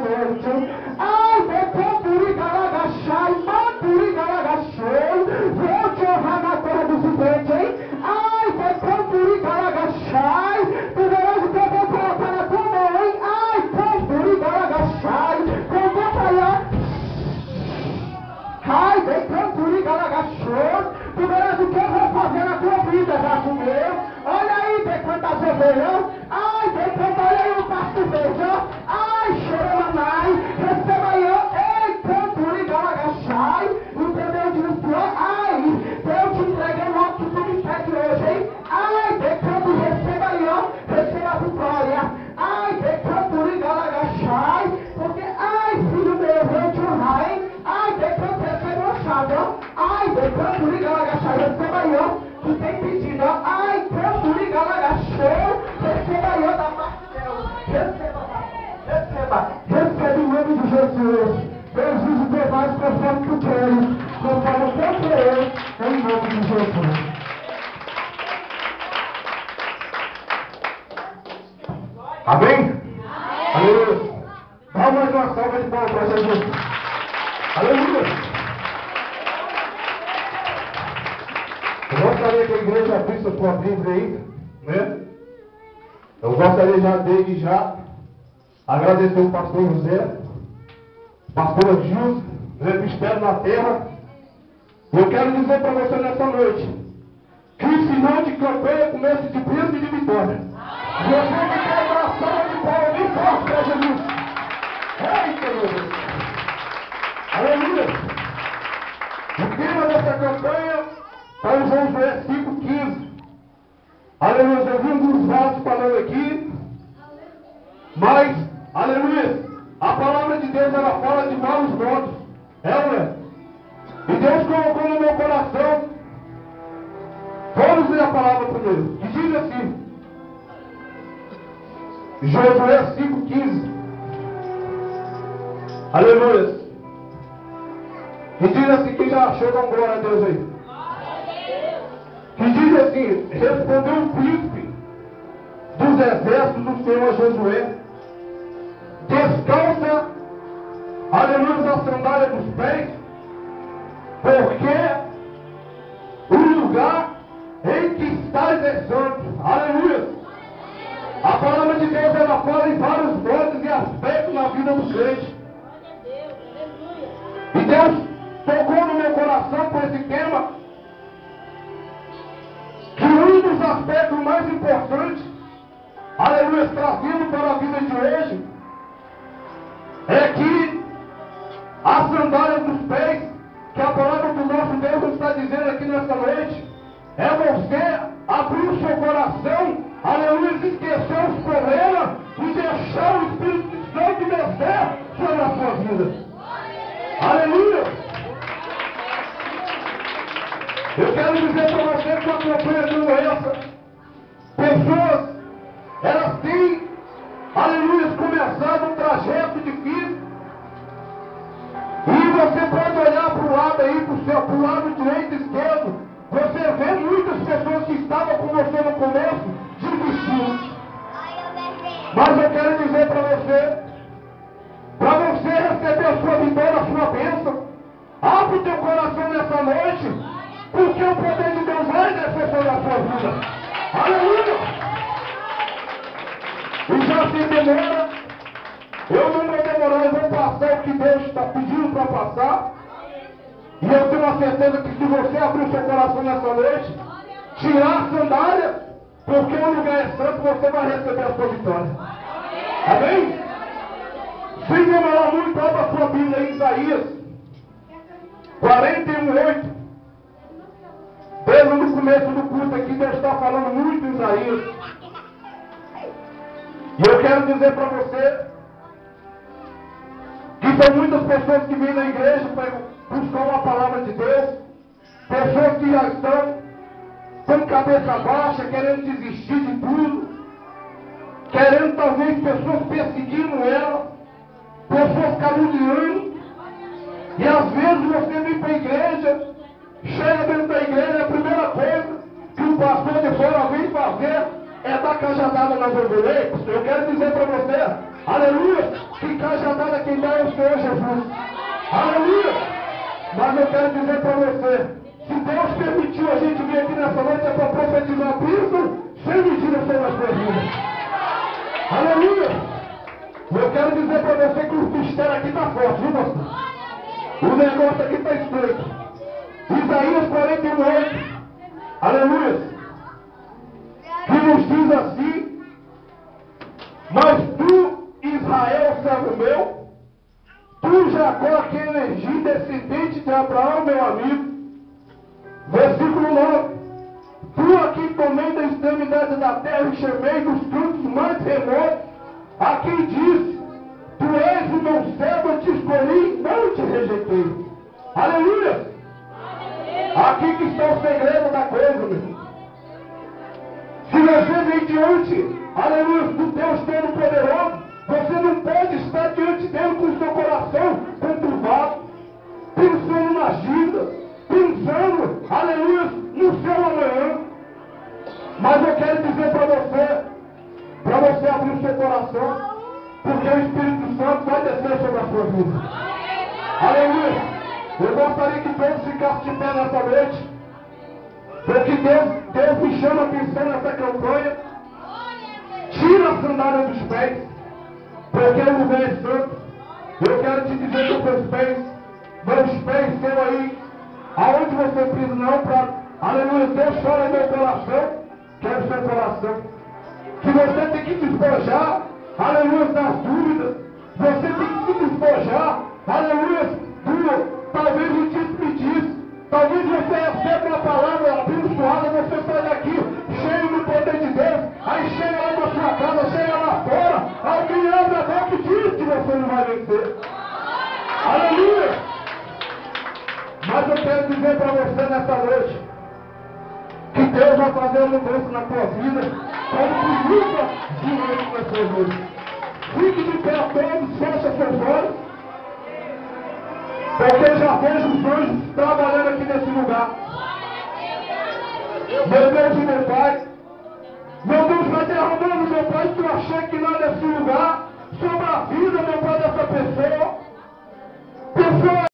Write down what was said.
noite. Ai, decanturi galagachai, maturi galagachai. Vou te honrar na terra dos viventes, hein? Ai, decanturi galagachai. Tu verás o que eu vou colocar na tua mão, hein? Ai, decanturi galagachai. Ai, decanturi galagachai. Tu verás o que eu vou fazer na tua vida, vaso meu. Olha aí, decanta as ovelhas. Ai, decanta, olha aí o pasto verde, ó. Ai, xeremanai, receba aí, ó. Ei, canturi galagachai. Entendeu disso, ó? Ai, Deus te entrega o que tu me pede hoje, hein? Ai, decanta, receba aí, ó. Receba a vitória. Ai, decanturi galagachai. Porque, ai, filho meu, eu vou te honrar, hein? Ai, decanta, receba o chave, ó. Ai, decanturi galagachai, receba aí, ó. Tu tem pedido, ó. Ai, canturi galagachai. Receba aí, ó, da parte de Deus. Receba. Receba em nome de Jesus. Deus usa o teu vaso conforme tu queres. Conforme o teu querer. Em nome de Jesus. Amém? Aleluia. Dá mais uma salva de palmas para Jesus. Aleluia. Eu gostaria que a igreja abrisse a sua Bíblia aí, né? Eu gostaria já desde já agradecer o pastor José, pastora Gilson, Ministério na Terra. Eu quero dizer para você nessa noite que o final de campanha é começo de bênção e de vitória. Você que quer uma salva de palmas bem forte para Jesus. Eita, meu Deus. Aleluia. O tema dessa campanha está em Josué 5,15. Aleluia. Eu vi um dos vasos falando aqui. Mas, aleluia, a palavra de Deus ela fala de vários modos. Ué? E Deus colocou no meu coração. Vamos ler a palavra primeiro. Que diz assim. Josué 5,15. Aleluia. E diz assim, quem já achou, dá glória a Deus aí. Que diz assim, respondeu o príncipe dos exércitos do Senhor Josué, descalça, aleluia, a sandália dos pés, porque o lugar em que estás é santo. Aleluia. A palavra de Deus ela fala em vários modos e aspectos na vida do crente. E Deus tocou no meu coração por esse tema, que um dos aspectos mais importantes, aleluia, trazido para a vida de hoje, é que a sandália dos pés, que a palavra do nosso Deus está dizendo aqui nessa noite, é você abrir o seu coração, aleluia, esquecer os problemas e deixar o Espírito Santo descer sobre a sua vida. Aleluia! Eu quero dizer para você que uma campanha como essa, pessoas, elas têm, aleluia, começado um trajeto difícil. E você pode olhar para o lado aí, para o lado direito e esquerdo. Você vê muitas pessoas que estavam com você no começo, desistindo. Mas eu quero dizer para você receber a sua vitória, a sua bênção, abre o teu coração nessa noite, porque o poder de Deus vai descer sobre a sua vida. Aleluia! E já sem demora, eu não vou demorar, eu vou passar o que Deus está pedindo para passar. E eu tenho a certeza que se você abrir o seu coração nessa noite, tirar a sandália, porque o lugar é santo, você vai receber a sua vitória. Amém? Sem demorar muito, abra a sua Bíblia em Isaías 41:8. Desde no começo do culto aqui, Deus está falando muito em Isaías. E eu quero dizer para você que são muitas pessoas que vêm na igreja para buscar uma palavra de Deus, pessoas que já estão com cabeça baixa, querendo desistir de tudo, querendo talvez pessoas perseguindo ela, pessoas caluniando, e às vezes você vem para a igreja, chega dentro da igreja, a primeira coisa que o pastor de fora vem fazer é dar cajadada nas ovelhas. Eu quero dizer para você, aleluia, que cajadada do Senhor Jesus. Aleluia! Mas eu quero dizer para você, se Deus permitiu a gente vir aqui nessa noite é para profetizar Cristo, sem medida sobre as suas vidas. Aleluia! Eu quero dizer para você que o mistério aqui está forte, viu, pastor? O negócio aqui está estreito. Isaías 41:8. Aleluia! Que nos diz assim: mas tu, Israel, servo meu, tu, Jacó, que elegi, descendente de Abraão, meu amigo. Versículo 9: tu, a quem tomei da extremidade da terra e chamei dos cantos mais remotos, a quem disse: tu és o meu servo, eu te escolhi e não te rejeitei. Aleluia! Aqui que está o segredo da coisa, meu irmão. Se você vem diante, aleluia, do Deus Todo-Poderoso, você não pode estar diante dele com o seu coração conturbado, pensando nas dívidas, pensando, aleluia, no seu amanhã. Mas eu quero dizer para você abrir o seu coração, porque o Espírito Santo vai descer sobre a sua vida. Aleluia! Eu gostaria que todos ficassem de pé nessa noite, porque Deus me chama a atenção nessa campanha. Tira a sandália dos pés, porque o lugar é santo. Eu quero te dizer que os seus pés, meus pés estão aí, aonde você pisa, não para. Aleluia, Deus fala em meu coração, quero seu coração. Que você tem que despojar, aleluia, das dúvidas. Você tem que se despojar, aleluia, talvez o despedisse. Talvez você receba uma palavra abençoada, você sai daqui cheio do poder de Deus, aí chega lá na sua casa, chega lá fora, alguém abre a boca e diz que você não vai vencer. Aleluia! Mas eu quero dizer para você nessa noite, que Deus vai fazer uma mudança na tua vida, como que nunca viu nas suas vidas. Fique de pé todos, fecha seus olhos. Porque eu já vejo os anjos trabalhando aqui nesse lugar. Meu Deus e meu Pai. Meu Deus vai derramando, meu Pai, que eu achei que lá nesse lugar, sobre a vida, meu Pai, dessa pessoa.